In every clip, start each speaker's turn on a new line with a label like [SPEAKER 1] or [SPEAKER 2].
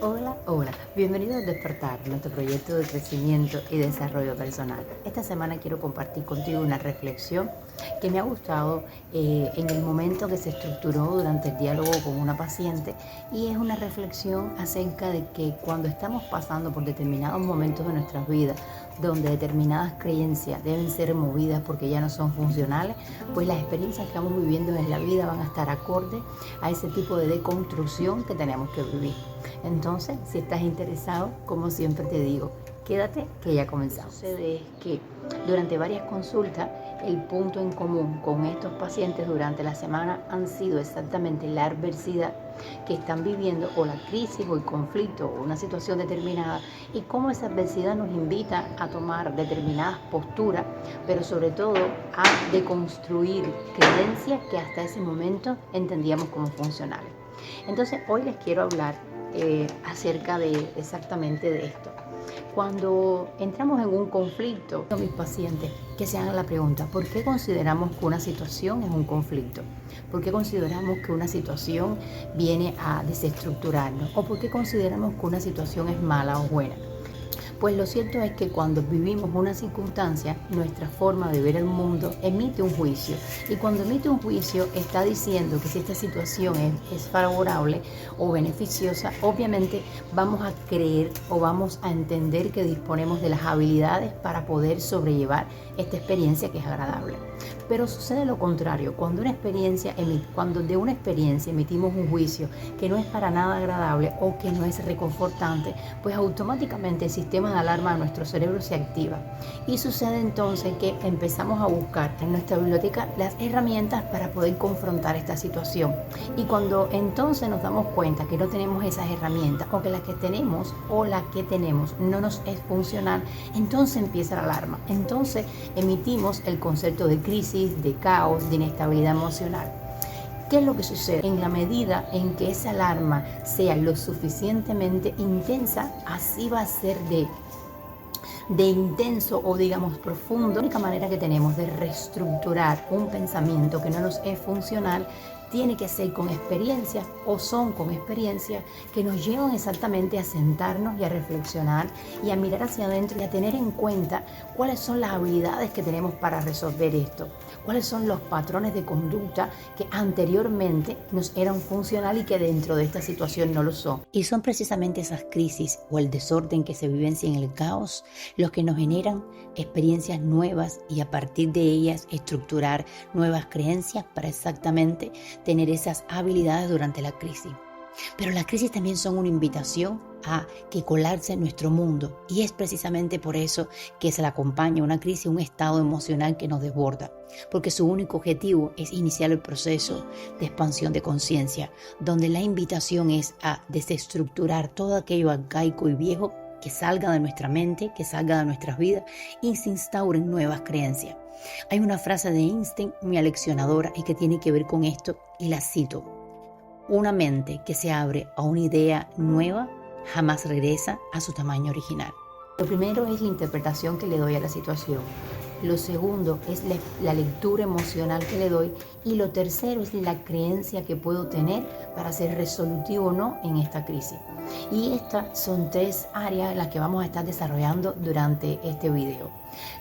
[SPEAKER 1] Hola, hola, bienvenido a Despertar, nuestro proyecto de crecimiento y desarrollo personal. Esta semana quiero compartir contigo una reflexión que me ha gustado en el momento que se estructuró durante el diálogo con una paciente, y es una reflexión acerca de que cuando estamos pasando por determinados momentos de nuestras vidas donde determinadas creencias deben ser removidas porque ya no son funcionales, pues las experiencias que estamos viviendo en la vida van a estar acorde a ese tipo de deconstrucción que tenemos que vivir. Entonces, si estás interesado, como siempre te digo, quédate que ya comenzamos. Lo que sucede es que durante varias consultas, el punto en común con estos pacientes durante la semana han sido exactamente la adversidad que están viviendo, o la crisis o el conflicto o una situación determinada, y cómo esa adversidad nos invita a tomar determinadas posturas, pero sobre todo a deconstruir creencias que hasta ese momento entendíamos como funcionales. Entonces, hoy les quiero hablar acerca de exactamente de esto. Cuando entramos en un conflicto, a mis pacientes que se hagan la pregunta: ¿por qué consideramos que una situación es un conflicto? ¿Por qué consideramos que una situación viene a desestructurarnos? ¿O por qué consideramos que una situación es mala o buena? Pues lo cierto es que cuando vivimos una circunstancia, nuestra forma de ver el mundo emite un juicio. Y cuando emite un juicio, está diciendo que si esta situación es favorable o beneficiosa, obviamente vamos a creer o vamos a entender que disponemos de las habilidades para poder sobrellevar esta experiencia que es agradable. Pero sucede lo contrario: cuando de una experiencia emitimos un juicio que no es para nada agradable o que no es reconfortante, pues automáticamente el sistema de alarma de nuestro cerebro se activa, y sucede entonces que empezamos a buscar en nuestra biblioteca las herramientas para poder confrontar esta situación. Y cuando entonces nos damos cuenta que no tenemos esas herramientas, o que la que tenemos no nos es funcional, entonces empieza la alarma. Entonces emitimos el concepto de crisis, de caos, de inestabilidad emocional. ¿Qué es lo que sucede? En la medida en que esa alarma sea lo suficientemente intensa, así va a ser de intenso o digamos profundo. La única manera que tenemos de reestructurar un pensamiento que no nos es funcional tiene que ser con experiencias, o son con experiencias que nos llevan exactamente a sentarnos y a reflexionar y a mirar hacia adentro y a tener en cuenta cuáles son las habilidades que tenemos para resolver esto, cuáles son los patrones de conducta que anteriormente nos eran funcionales y que dentro de esta situación no lo son. Y son precisamente esas crisis o el desorden que se vivencia en el caos los que nos generan experiencias nuevas, y a partir de ellas estructurar nuevas creencias para exactamente tener esas habilidades durante la crisis. Pero las crisis también son una invitación a que colarse en nuestro mundo, y es precisamente por eso que se le acompaña una crisis, un estado emocional que nos desborda, porque su único objetivo es iniciar el proceso de expansión de conciencia, donde la invitación es a desestructurar todo aquello arcaico y viejo que salga de nuestra mente, que salga de nuestras vidas, y se instauren nuevas creencias. Hay una frase de Einstein muy aleccionadora y que tiene que ver con esto, y la cito: una mente que se abre a una idea nueva jamás regresa a su tamaño original. Lo primero es la interpretación que le doy a la situación. Lo segundo es la lectura emocional que le doy. Y lo tercero es la creencia que puedo tener para ser resolutivo o no en esta crisis. Y estas son tres áreas en las que vamos a estar desarrollando durante este video.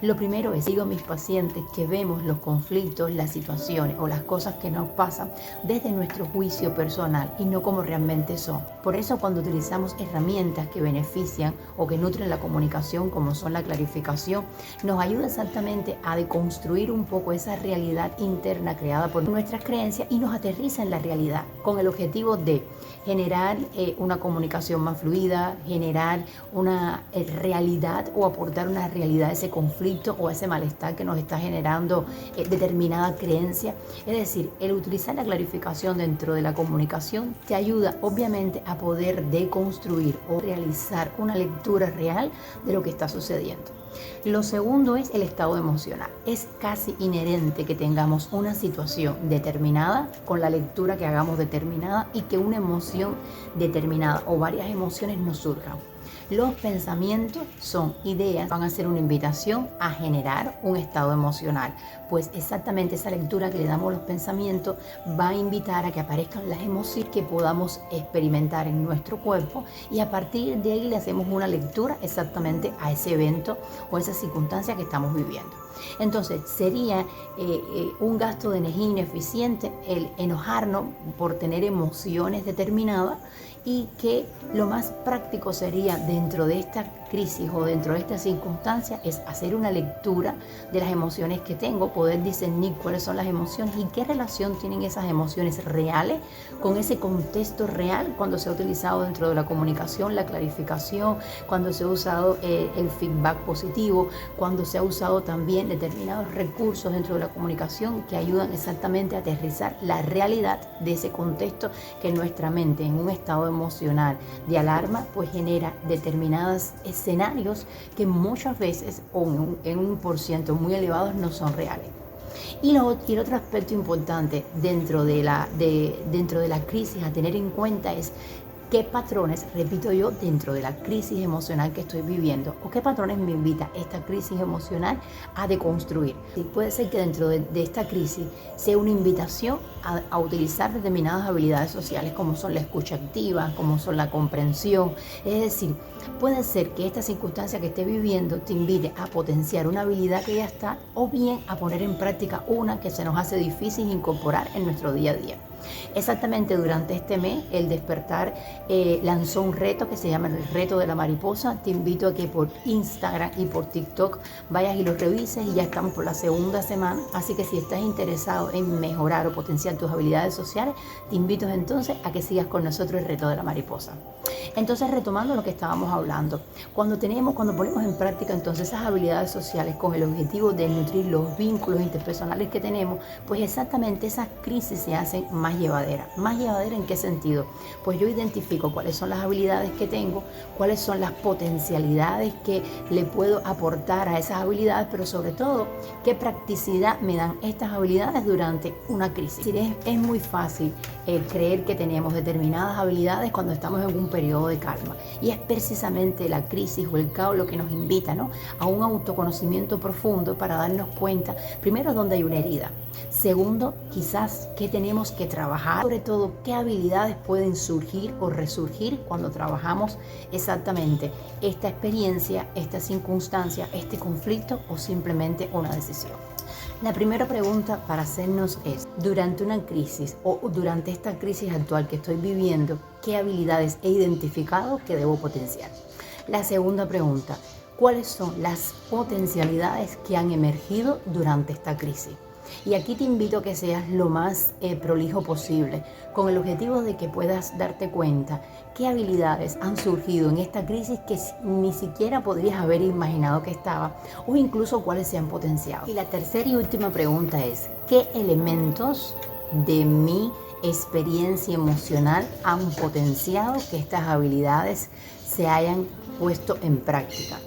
[SPEAKER 1] Lo primero es: digo a mis pacientes que vemos los conflictos, las situaciones o las cosas que nos pasan desde nuestro juicio personal y no como realmente son. Por eso, cuando utilizamos herramientas que benefician o que nutren la comunicación, como son la clarificación, nos ayuda exactamente a deconstruir un poco esa realidad interna creada por nuestras creencias y nos aterriza en la realidad, con el objetivo de generar una comunicación más fluida, generar una realidad o aportar una realidad a ese conflicto o a ese malestar que nos está generando determinada creencia. Es decir, el utilizar la clarificación dentro de la comunicación te ayuda obviamente a poder deconstruir o realizar una lectura real de lo que está sucediendo. Lo segundo es el estado emocional. Es casi inherente que tengamos una situación determinada con la lectura que hagamos determinada, y que una emoción determinada o varias emociones nos surjan. Los pensamientos son ideas, van a ser una invitación a generar un estado emocional. Pues exactamente esa lectura que le damos a los pensamientos va a invitar a que aparezcan las emociones que podamos experimentar en nuestro cuerpo, y a partir de ahí le hacemos una lectura exactamente a ese evento o esa circunstancia que estamos viviendo. Entonces sería un gasto de energía ineficiente el enojarnos por tener emociones determinadas, y que lo más práctico sería, dentro de esta crisis o dentro de esta circunstancia, es hacer una lectura de las emociones que tengo, poder discernir cuáles son las emociones y qué relación tienen esas emociones reales con ese contexto real, cuando se ha utilizado dentro de la comunicación la clarificación, cuando se ha usado el feedback positivo, cuando se ha usado también determinados recursos dentro de la comunicación que ayudan exactamente a aterrizar la realidad de ese contexto, que nuestra mente, en un estado emocional de alarma, pues genera determinados escenarios que muchas veces, o en un por ciento muy elevado, no son reales. Y el otro aspecto importante dentro de la crisis a tener en cuenta es qué patrones, repito yo, dentro de la crisis emocional que estoy viviendo, o qué patrones me invita esta crisis emocional a deconstruir. Y puede ser que dentro de esta crisis sea una invitación a utilizar determinadas habilidades sociales, como son la escucha activa, como son la comprensión. Es decir, puede ser que esta circunstancia que esté viviendo te invite a potenciar una habilidad que ya está, o bien a poner en práctica una que se nos hace difícil incorporar en nuestro día a día. Exactamente durante este mes, el Despertar lanzó un reto que se llama el Reto de la Mariposa. Te invito a que por Instagram y por TikTok vayas y lo revises, y ya estamos por la segunda semana. Así que si estás interesado en mejorar o potenciar tus habilidades sociales, te invito entonces a que sigas con nosotros el Reto de la Mariposa. Entonces, retomando lo que estábamos hablando, cuando ponemos en práctica entonces esas habilidades sociales con el objetivo de nutrir los vínculos interpersonales que tenemos, pues exactamente esas crisis se hacen más llevaderas. ¿Más llevadera en qué sentido? Pues yo identifico cuáles son las habilidades que tengo, cuáles son las potencialidades que le puedo aportar a esas habilidades, pero sobre todo, qué practicidad me dan estas habilidades durante una crisis. Es muy fácil creer que tenemos determinadas habilidades cuando estamos en un periodo de calma, y es precisamente la crisis o el caos lo que nos invita, ¿no?, a un autoconocimiento profundo para darnos cuenta, primero, dónde hay una herida; segundo, quizás qué tenemos que trabajar; sobre todo, qué habilidades pueden surgir o resurgir cuando trabajamos exactamente esta experiencia, esta circunstancia, este conflicto, o simplemente una decisión. La primera pregunta para hacernos es: durante una crisis o durante esta crisis actual que estoy viviendo, ¿qué habilidades he identificado que debo potenciar? La segunda pregunta: ¿cuáles son las potencialidades que han emergido durante esta crisis? Y aquí te invito a que seas lo más prolijo posible, con el objetivo de que puedas darte cuenta qué habilidades han surgido en esta crisis que ni siquiera podrías haber imaginado que estaba, o incluso cuáles se han potenciado. Y la tercera y última pregunta es: ¿qué elementos de mi experiencia emocional han potenciado que estas habilidades se hayan puesto en práctica?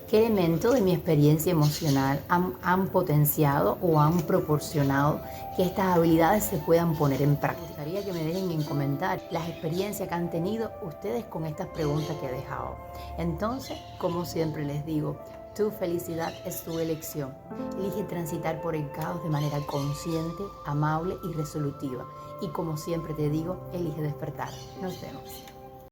[SPEAKER 1] ¿Qué elementos de mi experiencia emocional han potenciado o han proporcionado que estas habilidades se puedan poner en práctica? Me gustaría que me dejen en comentarios las experiencias que han tenido ustedes con estas preguntas que he dejado. Entonces, como siempre les digo, tu felicidad es tu elección. Elige transitar por el caos de manera consciente, amable y resolutiva. Y como siempre te digo, elige despertar. Nos vemos.